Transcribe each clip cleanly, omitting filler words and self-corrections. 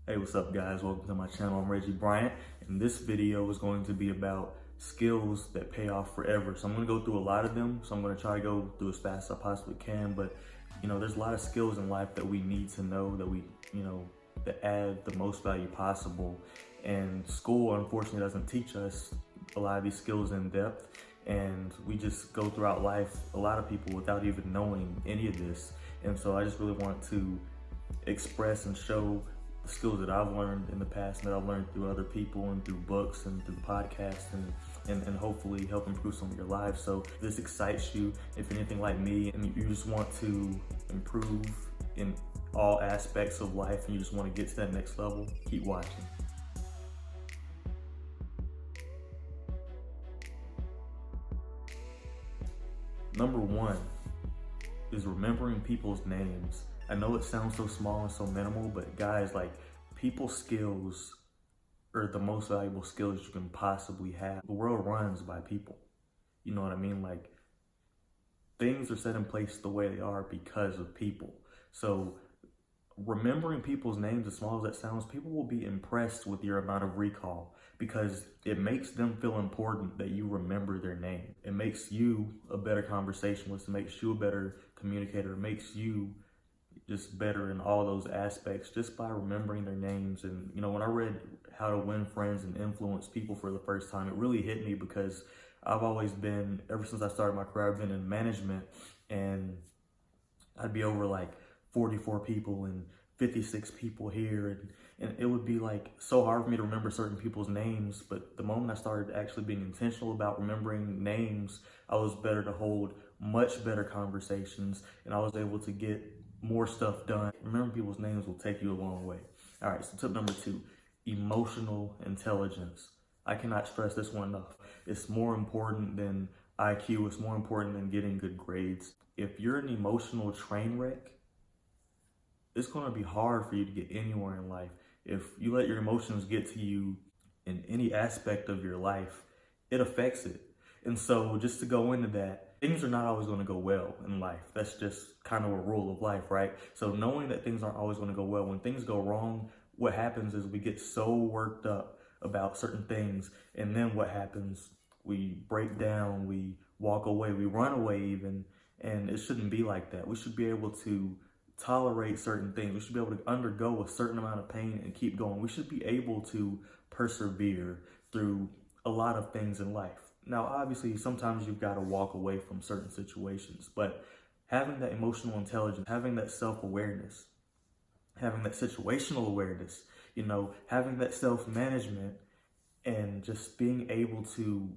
Hey, what's up guys? Welcome to my channel. I'm Reggie Bryant, and this video is going to be about skills that pay off forever. So I'm going to go through a lot of them. So I'm going to try to go through as fast as I possibly can, but there's a lot of skills in life that we need to know that add the most value possible. And school, unfortunately, doesn't teach us a lot of these skills in depth. And we just go throughout life, a lot of people, without even knowing any of this. And so I just really want to express and show the skills that I've learned in the past and that I've learned through other people and through books and through podcasts and hopefully help improve some of your lives. So if this excites you, if you're anything like me and you just want to improve in all aspects of life and you just want to get to that next level, keep watching. Number one is remembering people's names. I know it sounds so small and so minimal, but guys, like, people skills are the most valuable skills you can possibly have. The world runs by people. You know what I mean? Like, things are set in place the way they are because of people. So remembering people's names, as small as that sounds, people will be impressed with your amount of recall because it makes them feel important that you remember their name. It makes you a better conversationalist. It makes you a better communicator. It makes you just better in all those aspects just by remembering their names. And when I read How to Win Friends and Influence People for the first time, it really hit me because I've always been, ever since I started my career, I've been in management, and I'd be over like 44 people and 56 people here, and it would be like so hard for me to remember certain people's names. But the moment I started actually being intentional about remembering names, I was better to hold much better conversations, and I was able to get more stuff done. Remembering people's names will take you a long way. All right, so tip number two, emotional intelligence. I cannot stress this one enough. It's more important than IQ. It's more important than getting good grades. If you're an emotional train wreck, it's going to be hard for you to get anywhere in life. If you let your emotions get to you in any aspect of your life, it affects it. And so just to go into that, things are not always going to go well in life. That's just kind of a rule of life, right? So knowing that things aren't always going to go well, when things go wrong, what happens is we get so worked up about certain things. And then what happens? We break down, we walk away, we run away even. And it shouldn't be like that. We should be able to tolerate certain things. We should be able to undergo a certain amount of pain and keep going. We should be able to persevere through a lot of things in life. Now, obviously, sometimes you've got to walk away from certain situations, but having that emotional intelligence, having that self-awareness, having that situational awareness, having that self-management, and just being able to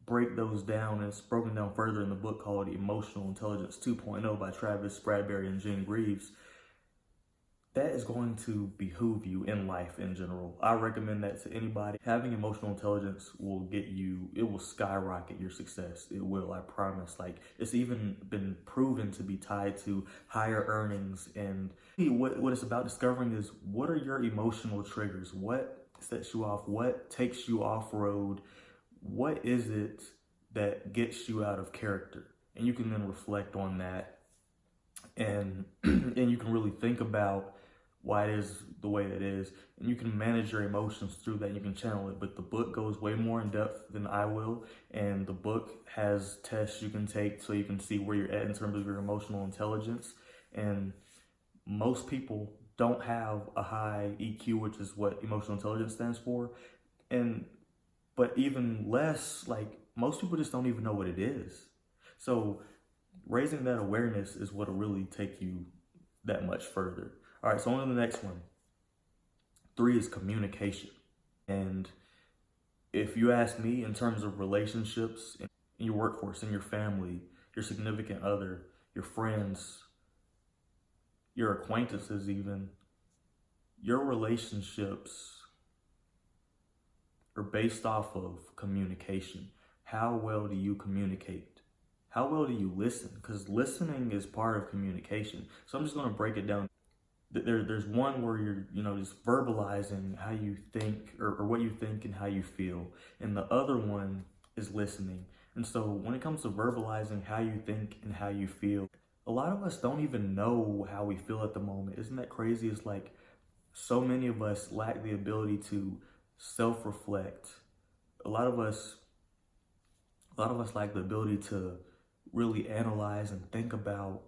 break those down, and it's broken down further in the book called Emotional Intelligence 2.0 by Travis Bradberry and Jen Greaves. That is going to behoove you in life in general. I recommend that to anybody. Having emotional intelligence will it will skyrocket your success. It will, I promise. Like, it's even been proven to be tied to higher earnings. And what it's about discovering is, what are your emotional triggers? What sets you off? What takes you off road? What is it that gets you out of character? And you can then reflect on that, and you can really think about why it is the way it is, and you can manage your emotions through that. You can channel it. But the book goes way more in depth than I will, and the book has tests you can take so you can see where you're at in terms of your emotional intelligence. And most people don't have a high EQ, which is what emotional intelligence stands for, but even less, like, most people just don't even know what it is. So raising that awareness is what'll really take you that much further. All right, so on to the next one. 3 is communication. And if you ask me, in terms of relationships, in your workforce, in your family, your significant other, your friends, your acquaintances even, your relationships are based off of communication. How well do you communicate? How well do you listen? Because listening is part of communication. So I'm just going to break it down. There's one where you're just verbalizing how you think or what you think and how you feel, and the other one is listening. And so when it comes to verbalizing how you think and how you feel, a lot of us don't even know how we feel at the moment. Isn't that crazy? It's like So many of us lack the ability to self-reflect. A lot of us, a lot of us lack the ability to really analyze and think about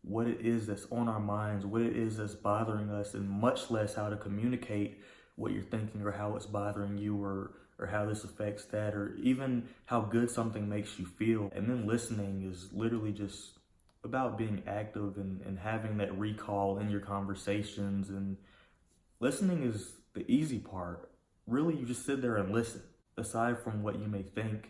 what it is that's on our minds, what it is that's bothering us, and much less how to communicate what you're thinking or how it's bothering you, or how this affects that, or even how good something makes you feel. And then listening is literally just about being active and having that recall in your conversations. And listening is the easy part. Really, you just sit there and listen. Aside from what you may think,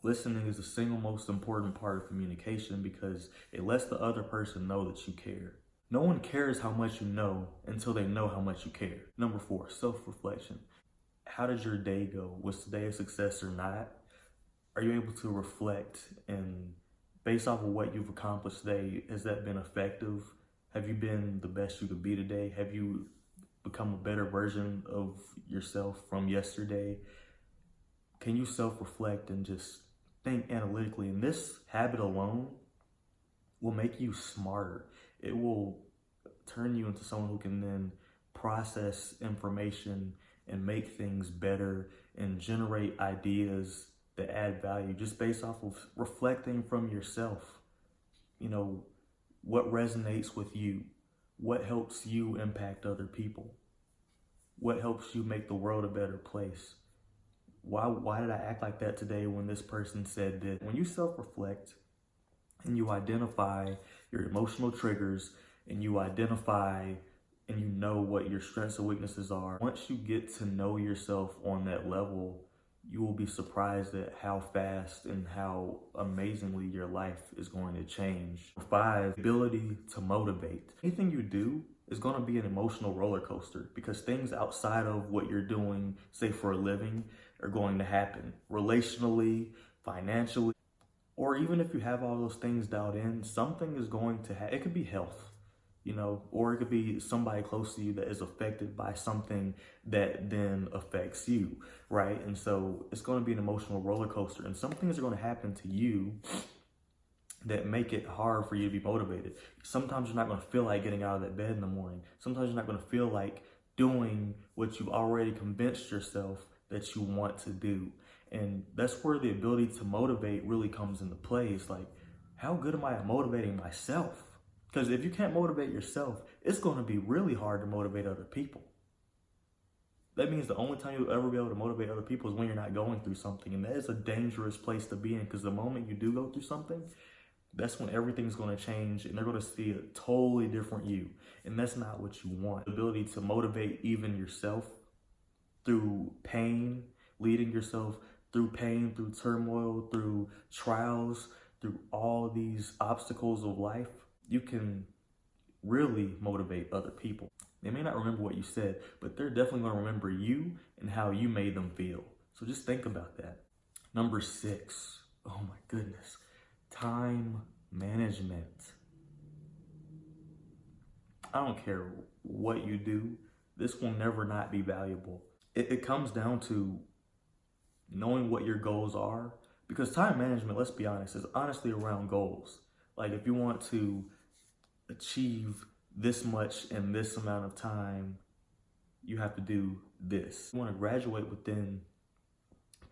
listening is the single most important part of communication because it lets the other person know that you care. No one cares how much you know until they know how much you care. Number 4, self-reflection. How did your day go? Was today a success or not? Are you able to reflect, and based off of what you've accomplished today, has that been effective? Have you been the best you could be today? Have you become a better version of yourself from yesterday? Can you self-reflect and just think analytically? And this habit alone will make you smarter. It will turn you into someone who can then process information and make things better and generate ideas that add value just based off of reflecting from yourself. You know, what resonates with you? What helps you impact other people? What helps you make the world a better place? Why did I act like that today when this person said this? When you self-reflect and you identify your emotional triggers and you identify and you know what your strengths and weaknesses are, once you get to know yourself on that level, you will be surprised at how fast and how amazingly your life is going to change. 5, ability to motivate. Anything you do is going to be an emotional roller coaster because things outside of what you're doing, say for a living, are going to happen relationally, financially, or even if you have all those things dialed in, something is going to happen. It could be health, you know, or it could be somebody close to you that is affected by something that then affects you, right? And so it's going to be an emotional roller coaster, and some things are going to happen to you that make it hard for you to be motivated. Sometimes you're not going to feel like getting out of that bed in the morning. Sometimes you're not going to feel like doing what you've already convinced yourself that you want to do. And that's where the ability to motivate really comes into play. It's like, how good am I at motivating myself? Because if you can't motivate yourself, it's going to be really hard to motivate other people. That means the only time you'll ever be able to motivate other people is when you're not going through something. And that is a dangerous place to be in, because the moment you do go through something, that's when everything's going to change and they're going to see a totally different you. And that's not what you want. The ability to motivate even yourself through pain, leading yourself through pain, through turmoil, through trials, through all these obstacles of life, you can really motivate other people. They may not remember what you said, but they're definitely going to remember you and how you made them feel. So just think about that. Number 6, oh my goodness, time management. I don't care what you do, this will never not be valuable. It comes down to knowing what your goals are, because time management, let's be honest, is honestly around goals. Like if you want to achieve this much in this amount of time, you have to do this. You want to graduate within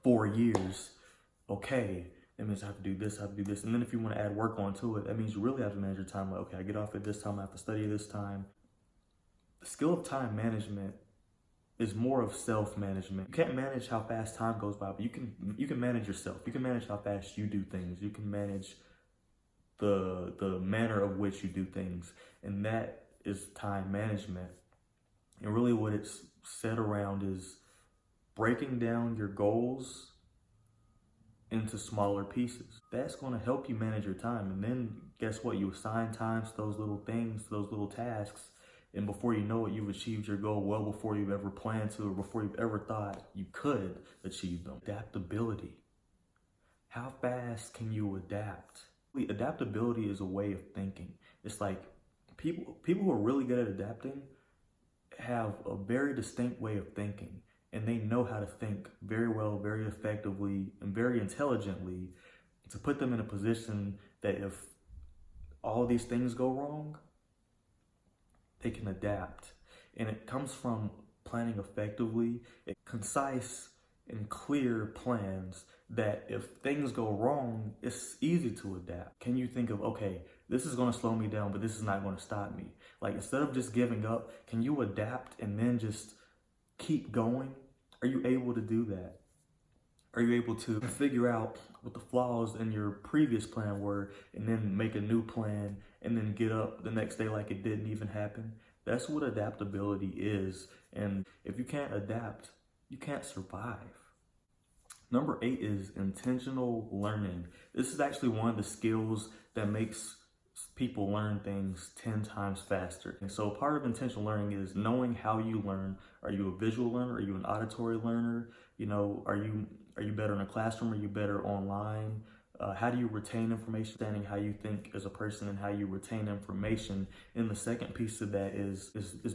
4 years, okay, that means I have to do this, I have to do this. And then if you want to add work onto it, that means you really have to manage your time. Like, okay, I get off at this time, I have to study this time. The skill of time management is more of self-management. You can't manage how fast time goes by, but you can manage yourself. You can manage how fast you do things. You can manage the manner of which you do things. And that is time management. And really what it's set around is breaking down your goals into smaller pieces. That's going to help you manage your time. And then guess what? You assign times to those little things, to those little tasks. And before you know it, you've achieved your goal well before you've ever planned to, or before you've ever thought you could achieve them. Adaptability. How fast can you adapt? Adaptability is a way of thinking. It's like people who are really good at adapting have a very distinct way of thinking, and they know how to think very well, very effectively, and very intelligently to put them in a position that if all these things go wrong, they can adapt. And it comes from planning effectively, concise and clear plans that if things go wrong, it's easy to adapt. Can you think of, okay, this is gonna slow me down, but this is not gonna stop me. Like, instead of just giving up, can you adapt and then just keep going? Are you able to do that? Are you able to figure out what the flaws in your previous plan were and then make a new plan and then get up the next day like it didn't even happen? That's what adaptability is. And if you can't adapt, you can't survive. Number 8 is intentional learning. This is actually one of the skills that makes people learn things 10 times faster. And so part of intentional learning is knowing how you learn. Are you a visual learner? Are you an auditory learner? Are you better in a classroom? Are you better online? How do you retain information? Understanding how you think as a person and how you retain information. And the second piece of that is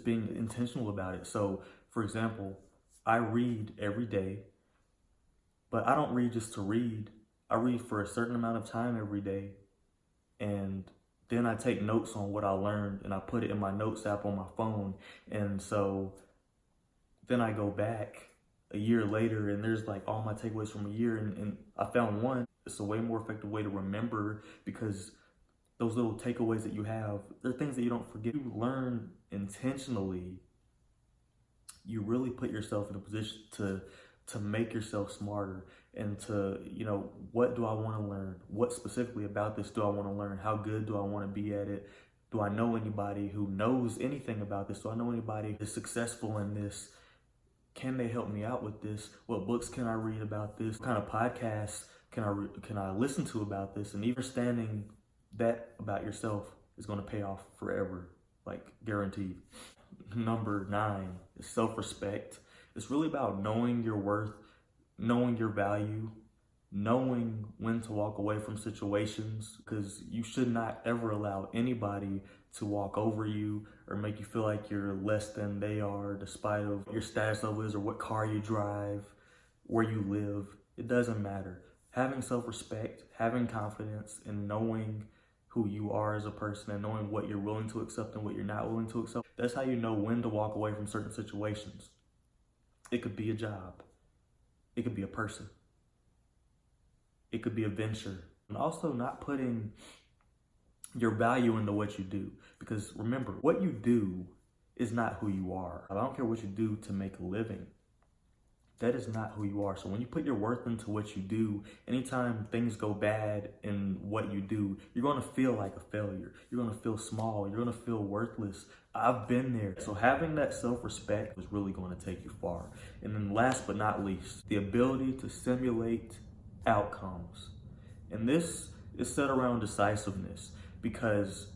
being intentional about it. So, for example, I read every day, but I don't read just to read. I read for a certain amount of time every day, and then I take notes on what I learned and I put it in my notes app on my phone. And so then I go back a year later and there's like all my takeaways from a year, and I found one. It's a way more effective way to remember, because those little takeaways that you have, they're things that you don't forget. You learn intentionally, you really put yourself in a position to make yourself smarter and to, what do I want to learn? What specifically about this do I want to learn? How good do I want to be at it? Do I know anybody who knows anything about this? Do I know anybody who's successful in this? Can they help me out with this? What books can I read about this? What kind of podcasts can I listen to about this? And understanding that about yourself is going to pay off forever, like guaranteed. Number 9 is self-respect. It's really about knowing your worth, knowing your value, knowing when to walk away from situations, because you should not ever allow anybody to walk over you or make you feel like you're less than they are, despite of your status level is or what car you drive, where you live. It doesn't matter. Having self-respect, having confidence, and knowing who you are as a person and knowing what you're willing to accept and what you're not willing to accept, that's how you know when to walk away from certain situations. It could be a job. It could be a person. It could be a venture. And also not putting your value into what you do. Because remember, what you do is not who you are. I don't care what you do to make a living. That is not who you are. So when you put your worth into what you do, anytime things go bad in what you do, you're going to feel like a failure. You're going to feel small. You're going to feel worthless. I've been there. So having that self-respect is really going to take you far. And then last but not least, the ability to simulate outcomes. And this is set around decisiveness, because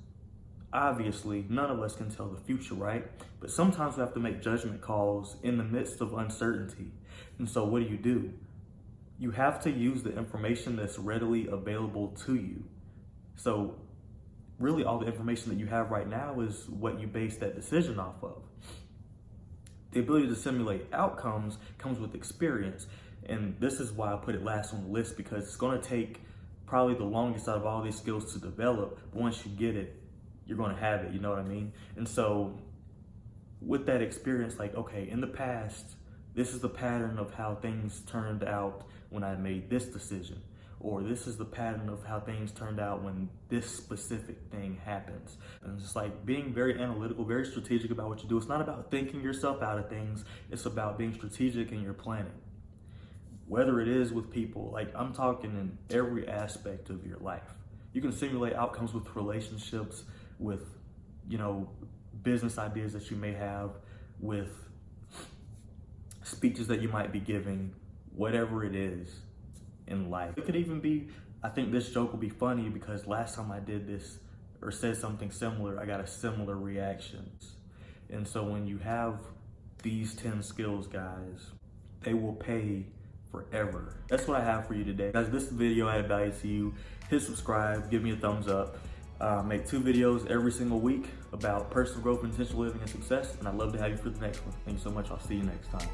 obviously none of us can tell the future, right? But sometimes we have to make judgment calls in the midst of uncertainty. And so what do? You have to use the information that's readily available to you. So really all the information that you have right now is what you base that decision off of. The ability to simulate outcomes comes with experience. And this is why I put it last on the list, because it's going to take probably the longest out of all these skills to develop. But once you get it, you're going to have it, you know what I mean? And so with that experience, like, okay, in the past, this is the pattern of how things turned out when I made this decision. Or this is the pattern of how things turned out when this specific thing happens. And it's just like being very analytical, very strategic about what you do. It's not about thinking yourself out of things. It's about being strategic in your planning. Whether it is with people, like I'm talking in every aspect of your life. You can simulate outcomes with relationships, with, business ideas that you may have, with speeches that you might be giving, whatever it is in life. It could even be, I think this joke will be funny because last time I did this or said something similar, I got a similar reaction. And so when you have these 10 skills, guys, they will pay forever. That's what I have for you today. Guys, this video added value to you. Hit subscribe, give me a thumbs up. Make 2 videos every single week about personal growth, intentional living, and success. And I'd love to have you for the next one. Thank you so much. I'll see you next time.